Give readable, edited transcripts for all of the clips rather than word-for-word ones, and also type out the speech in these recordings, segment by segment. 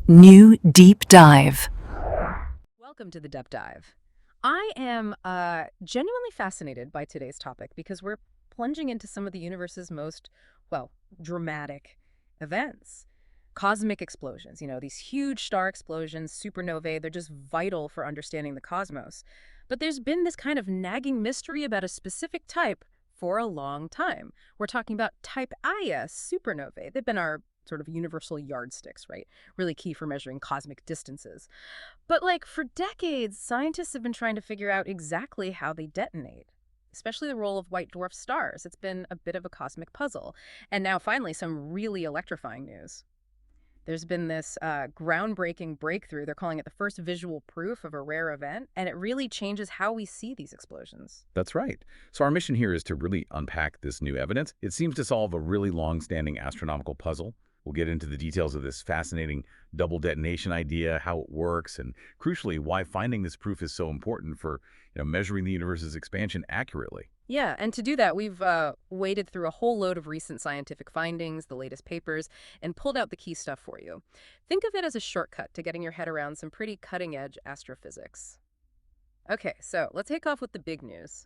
New Deep Dive. Welcome to the Deep Dive. I am genuinely fascinated by today's topic because we're plunging into some of the universe's most, well, dramatic events. Cosmic explosions, these huge star explosions, supernovae, they're just vital for understanding the cosmos. But there's been this kind of nagging mystery about a specific type for a long time. We're talking about type Ia supernovae. They've been our sort of universal yardsticks, right? Really key for measuring cosmic distances. But for decades, scientists have been trying to figure out exactly how they detonate, especially the role of white dwarf stars. It's been a bit of a cosmic puzzle. And now finally, some really electrifying news. There's been this groundbreaking breakthrough. They're calling it the first visual proof of a rare event, and it really changes how we see these explosions. That's right. So our mission here is to really unpack this new evidence. It seems to solve a really long-standing astronomical puzzle. We'll get into the details of this fascinating double detonation idea, how it works, and crucially, why finding this proof is so important for measuring the universe's expansion accurately. Yeah, and to do that, we've waded through a whole load of recent scientific findings, the latest papers, and pulled out the key stuff for you. Think of it as a shortcut to getting your head around some pretty cutting-edge astrophysics. Okay, so let's take off with the big news.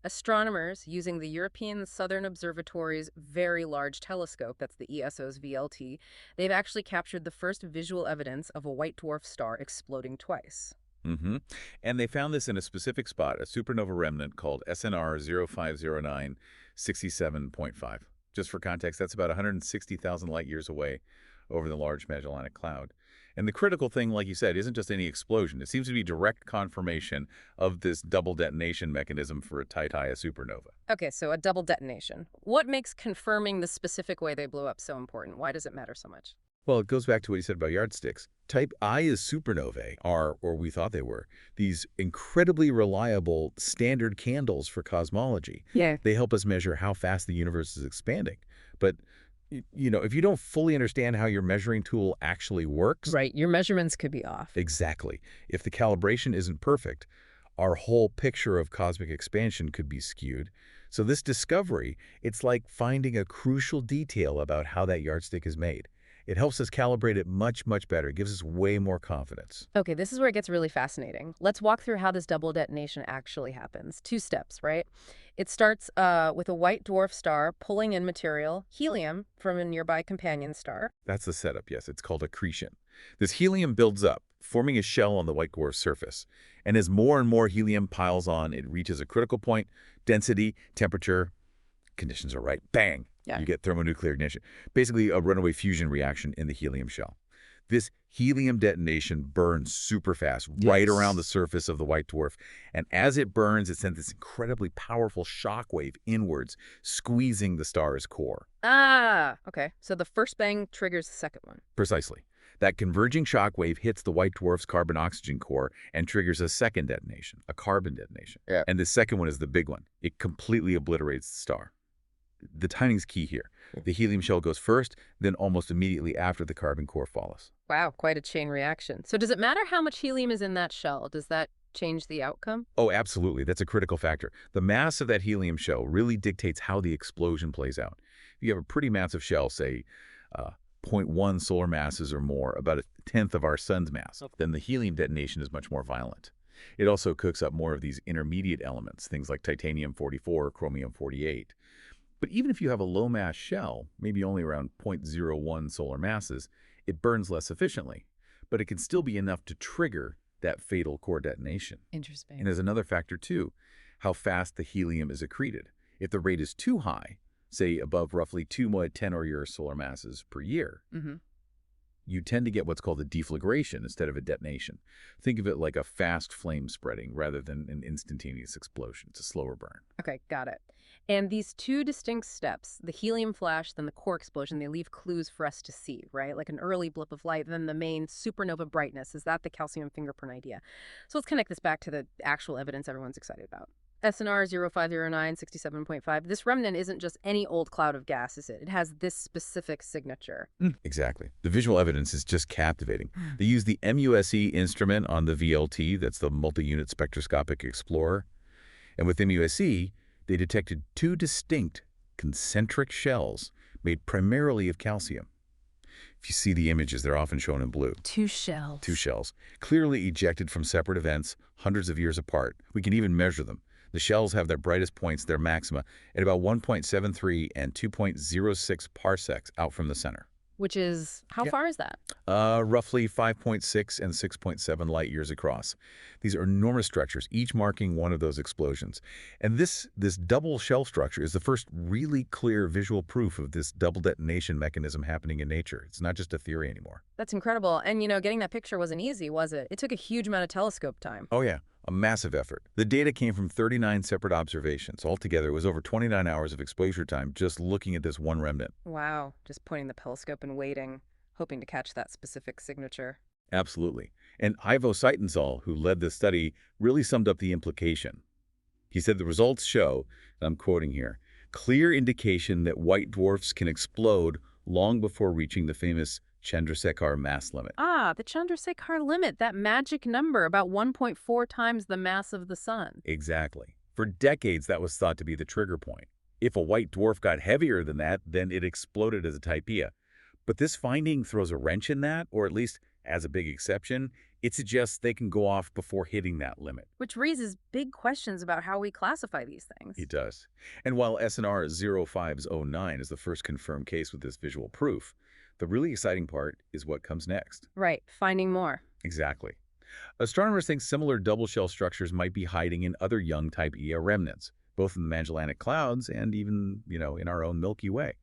Astronomers using the European Southern Observatory's Very Large Telescope, that's the ESO's VLT, they've actually captured the first visual evidence of a white dwarf star exploding twice. Mm-hmm. And they found this in a specific spot, a supernova remnant called SNR 0509 67.5. Just for context, that's about 160,000 light years away over the Large Magellanic Cloud. And the critical thing, like you said, isn't just any explosion. It seems to be direct confirmation of this double detonation mechanism for a type Ia supernova. Okay, so a double detonation. What makes confirming the specific way they blew up so important? Why does it matter so much? Well, it goes back to what you said about yardsticks. Type Ia supernovae are, or we thought they were, these incredibly reliable standard candles for cosmology. Yeah. They help us measure how fast the universe is expanding. But if you don't fully understand how your measuring tool actually works. Right, your measurements could be off. Exactly. If the calibration isn't perfect, our whole picture of cosmic expansion could be skewed. So this discovery, it's like finding a crucial detail about how that yardstick is made. It helps us calibrate it much, much better. It gives us way more confidence. Okay, this is where it gets really fascinating. Let's walk through how this double detonation actually happens. Two steps, right? It starts with a white dwarf star pulling in material, helium, from a nearby companion star. That's the setup, yes. It's called accretion. This helium builds up, forming a shell on the white dwarf's surface. And as more and more helium piles on, it reaches a critical point, density, temperature, conditions are right, bang, Yeah. you get thermonuclear ignition. Basically a runaway fusion reaction in the helium shell. This helium detonation burns super fast, right around the surface of the white dwarf. And as it burns, it sends this incredibly powerful shock wave inwards, squeezing the star's core. Ah, okay. So the first bang triggers the second one. Precisely. That converging shock wave hits the white dwarf's carbon-oxygen core and triggers a second detonation, a carbon detonation. Yeah. And the second one is the big one. It completely obliterates the star. The timing's key here. The helium shell goes first, then almost immediately after the carbon core follows. Wow, quite a chain reaction. So does it matter how much helium is in that shell? Does that change the outcome? Oh, absolutely. That's a critical factor. The mass of that helium shell really dictates how the explosion plays out. If you have a pretty massive shell, say zero 0.1 solar masses or more, about a tenth of our sun's mass, then the helium detonation is much more violent. It also cooks up more of these intermediate elements, things like titanium-44 or chromium-48. But even if you have a low-mass shell, maybe only around 0.01 solar masses, it burns less efficiently. But it can still be enough to trigger that fatal core detonation. Interesting. And there's another factor, too, how fast the helium is accreted. If the rate is too high, say above roughly 2 10 solar masses per year, you tend to get what's called a deflagration instead of a detonation. Think of it like a fast flame spreading rather than an instantaneous explosion. It's a slower burn. Okay, got it. And these two distinct steps, the helium flash, then the core explosion, they leave clues for us to see, right? Like an early blip of light, then the main supernova brightness. Is that the calcium fingerprint idea? So let's connect this back to the actual evidence everyone's excited about. SNR 0509 67.5. This remnant isn't just any old cloud of gas, is it? It has this specific signature. Exactly. The visual evidence is just captivating. They use the MUSE instrument on the VLT, that's the multi-unit spectroscopic explorer. And with MUSE, they detected two distinct concentric shells made primarily of calcium. If you see the images, they're often shown in blue. Two shells. Two shells, clearly ejected from separate events, hundreds of years apart. We can even measure them. The shells have their brightest points, their maxima, at about 1.73 and 2.06 parsecs out from the center. Which is, how Yeah. far is that? Roughly 5.6 and 6.7 light years across. These are enormous structures, each marking one of those explosions. And this double shell structure is the first really clear visual proof of this double detonation mechanism happening in nature. It's not just a theory anymore. That's incredible. And, getting that picture wasn't easy, was it? It took a huge amount of telescope time. Oh yeah, a massive effort. The data came from 39 separate observations. Altogether, it was over 29 hours of exposure time just looking at this one remnant. Wow. Just pointing the telescope and waiting, hoping to catch that specific signature. Absolutely. And Ivo Seitenzal, who led this study, really summed up the implication. He said the results show, and I'm quoting here, clear indication that white dwarfs can explode long before reaching the famous Chandrasekhar mass limit. Ah, the Chandrasekhar limit, that magic number, about 1.4 times the mass of the sun. Exactly. For decades, that was thought to be the trigger point. If a white dwarf got heavier than that, then it exploded as a type Ia. But this finding throws a wrench in that, or at least as a big exception. It suggests they can go off before hitting that limit. Which raises big questions about how we classify these things. It does. And while SNR 0509 is the first confirmed case with this visual proof, the really exciting part is what comes next. Right, finding more. Exactly. Astronomers think similar double shell structures might be hiding in other young type Ia remnants, both in the Magellanic Clouds and even, in our own Milky Way.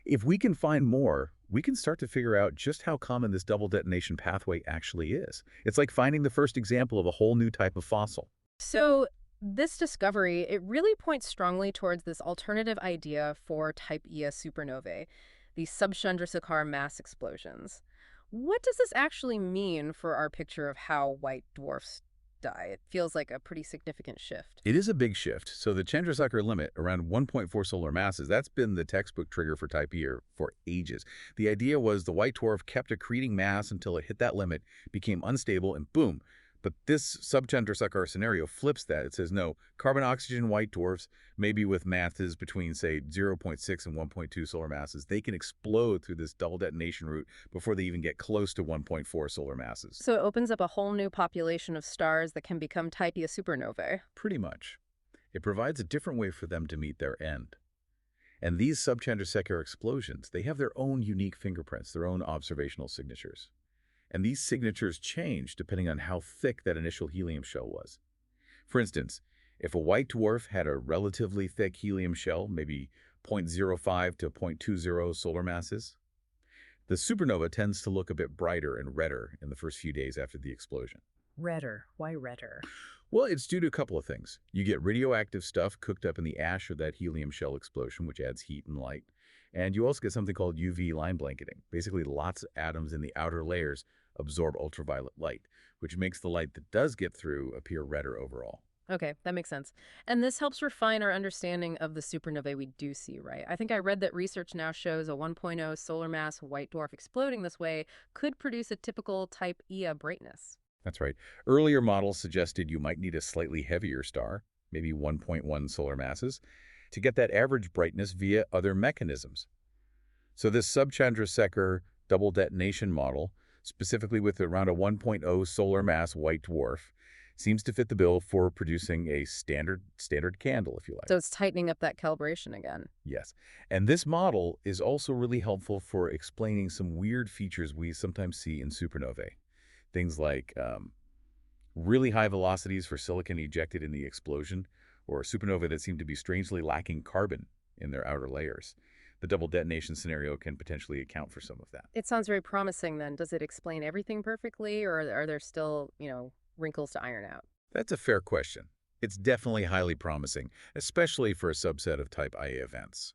If we can find more, we can start to figure out just how common this double detonation pathway actually is. It's like finding the first example of a whole new type of fossil. So this discovery, it really points strongly towards this alternative idea for type Ia supernovae, these sub-Chandrasekhar mass explosions. What does this actually mean for our picture of how white dwarfs die? It feels like a pretty significant shift. It is a big shift. So the Chandrasekhar limit, around 1.4 solar masses, that's been the textbook trigger for type Ia for ages. The idea was the white dwarf kept accreting mass until it hit that limit, became unstable, and boom. But this sub-Chandrasekhar scenario flips that. It says, no, carbon-oxygen white dwarfs, maybe with masses between, say, 0.6 and 1.2 solar masses, they can explode through this double detonation route before they even get close to 1.4 solar masses. So it opens up a whole new population of stars that can become type Ia supernovae. Pretty much. It provides a different way for them to meet their end. And these sub-Chandrasekhar explosions, they have their own unique fingerprints, their own observational signatures. And these signatures change depending on how thick that initial helium shell was. For instance, if a white dwarf had a relatively thick helium shell, maybe 0.05 to 0.20 solar masses, the supernova tends to look a bit brighter and redder in the first few days after the explosion. Redder. Why redder? Well, it's due to a couple of things. You get radioactive stuff cooked up in the ash of that helium shell explosion, which adds heat and light. And you also get something called UV line blanketing. Basically, lots of atoms in the outer layers absorb ultraviolet light, which makes the light that does get through appear redder overall. Okay, that makes sense. And this helps refine our understanding of the supernovae we do see, right? I think I read that research now shows a 1.0 solar mass white dwarf exploding this way could produce a typical type Ia brightness. That's right. Earlier models suggested you might need a slightly heavier star, maybe 1.1 solar masses, to get that average brightness via other mechanisms. So this sub-Chandrasekhar double detonation model, specifically with around a 1.0 solar mass white dwarf, seems to fit the bill for producing a standard candle, if you like. So it's tightening up that calibration again. Yes. And this model is also really helpful for explaining some weird features we sometimes see in supernovae. Things like really high velocities for silicon ejected in the explosion, or supernovae that seem to be strangely lacking carbon in their outer layers. The double detonation scenario can potentially account for some of that. It sounds very promising then. Does it explain everything perfectly, or are there still, wrinkles to iron out? That's a fair question. It's definitely highly promising, especially for a subset of type Ia events.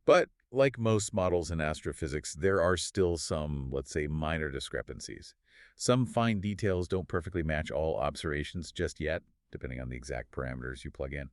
But like most models in astrophysics, there are still some, let's say, minor discrepancies. Some fine details don't perfectly match all observations just yet, depending on the exact parameters you plug in.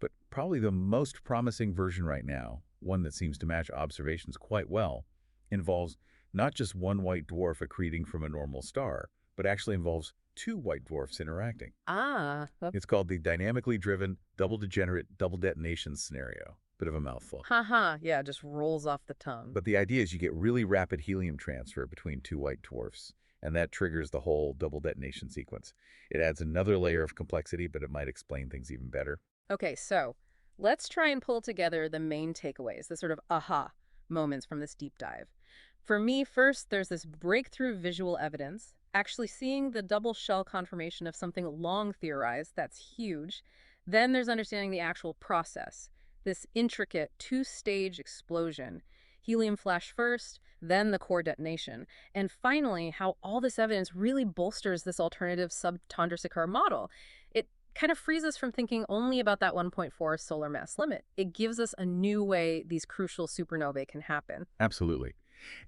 But probably the most promising version right now, one that seems to match observations quite well, involves not just one white dwarf accreting from a normal star, but actually involves two white dwarfs interacting. Ah. It's called the dynamically driven double degenerate double detonation scenario. Bit of a mouthful. Haha, yeah, just rolls off the tongue. But the idea is you get really rapid helium transfer between two white dwarfs, and that triggers the whole double detonation sequence. It adds another layer of complexity, but it might explain things even better. Okay, so let's try and pull together the main takeaways, the sort of aha moments from this deep dive. For me, first, there's this breakthrough visual evidence, actually seeing the double shell conformation of something long theorized. That's huge. Then there's understanding the actual process, this intricate two-stage explosion. Helium flash first, then the core detonation. And finally, how all this evidence really bolsters this alternative sub-Chandrasekhar model. It kind of frees us from thinking only about that 1.4 solar mass limit. It gives us a new way these crucial supernovae can happen. Absolutely.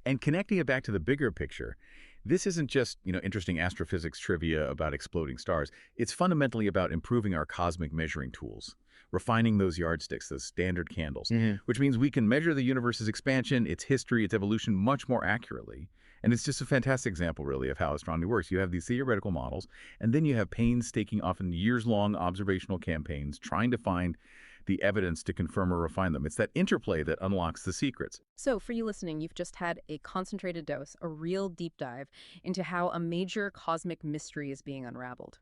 And connecting it back to the bigger picture, this isn't just, interesting astrophysics trivia about exploding stars. It's fundamentally about improving our cosmic measuring tools, refining those yardsticks, those standard candles, which means we can measure the universe's expansion, its history, its evolution much more accurately. And it's just a fantastic example, really, of how astronomy works. You have these theoretical models, and then you have painstaking, often years-long observational campaigns trying to find the evidence to confirm or refine them. It's that interplay that unlocks the secrets. So for you listening, you've just had a concentrated dose, a real deep dive into how a major cosmic mystery is being unraveled.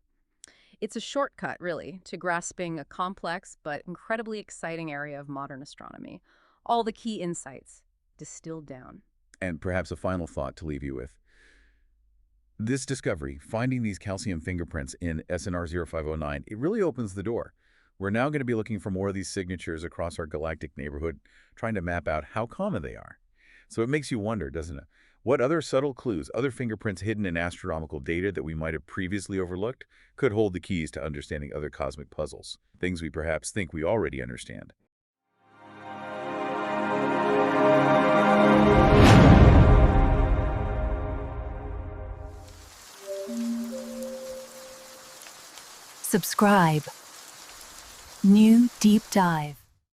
It's a shortcut, really, to grasping a complex but incredibly exciting area of modern astronomy. All the key insights distilled down. And perhaps a final thought to leave you with. This discovery, finding these calcium fingerprints in SNR 0509, it really opens the door. We're now going to be looking for more of these signatures across our galactic neighborhood, trying to map out how common they are. So it makes you wonder, doesn't it? What other subtle clues, other fingerprints hidden in astronomical data that we might have previously overlooked, could hold the keys to understanding other cosmic puzzles, things we perhaps think we already understand. Subscribe. New Deep Dive.